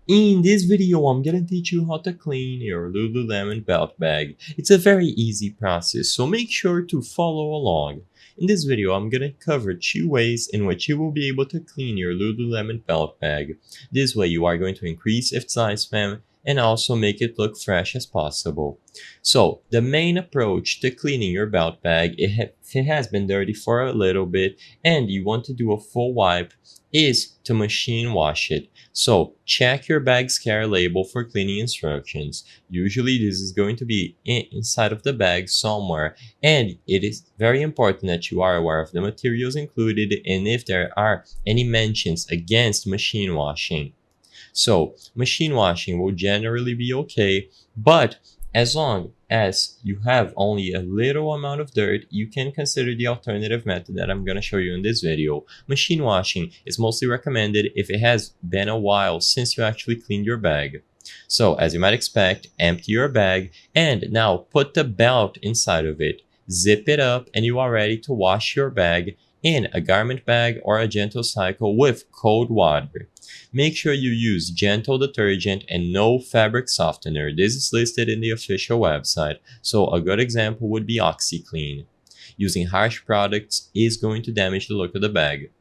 In this video, I'm gonna teach you how to clean your Lululemon belt bag. It's a very easy process, so make sure to follow along. In this video, I'm gonna cover 2 ways in which you will be able to clean your Lululemon belt bag. This way, you are going to increase its lifespan and also make it look fresh as possible. So, the main approach to cleaning your belt bag, if it has been dirty for a little bit and you want to do a full wipe, is to machine wash it. So check your bag's care label for cleaning instructions. Usually this is going to be inside of the bag somewhere, and it is very important that you are aware of the materials included and if there are any mentions against machine washing. So machine washing will generally be okay, but as long as you have only a little amount of dirt, you can consider the alternative method that I'm going to show you in this video. Machine washing is mostly recommended if it has been a while since you actually cleaned your bag. So as you might expect, empty your bag and now put the belt inside of it. Zip it up and you are ready to wash your bag in a garment bag or a gentle cycle with cold water. Make sure you use gentle detergent and no fabric softener. This is listed in the official website, so a good example would be OxiClean. Using harsh products is going to damage the look of the bag.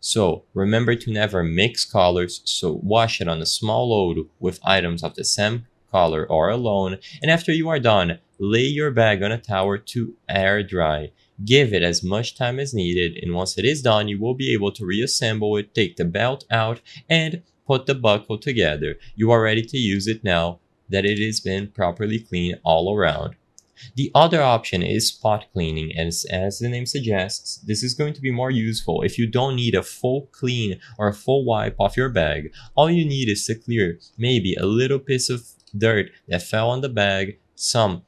So remember to never mix colors, so wash it on a small load with items of the same color or alone, and after you are done, lay your bag on a towel to air dry. Give it as much time as needed, and once it is done, you will be able to reassemble it, take the belt out, and put the buckle together. You are ready to use it now that it has been properly cleaned all around. The other option is spot cleaning, and as the name suggests, this is going to be more useful if you don't need a full clean or a full wipe off your bag. All you need is to clear maybe a little piece of dirt that fell on the bag, some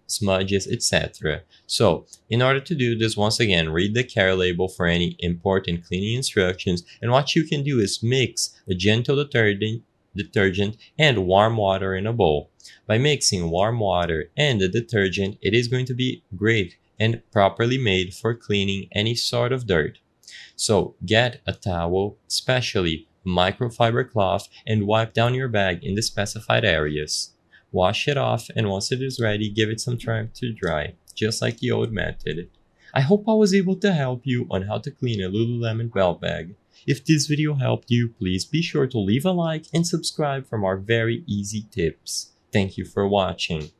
smudges, etc. So in order to do this, once again, read the care label for any important cleaning instructions, and what you can do is mix a gentle detergent and warm water in a bowl. By mixing warm water and the detergent, it is going to be great and properly made for cleaning any sort of dirt. So get a towel, especially microfiber cloth, and wipe down your bag in the specified areas. Wash it off, and once it is ready, give it some time to dry, just like the old method. I hope I was able to help you on how to clean a Lululemon belt bag. If this video helped you, please be sure to leave a like and subscribe for more very easy tips. Thank you for watching.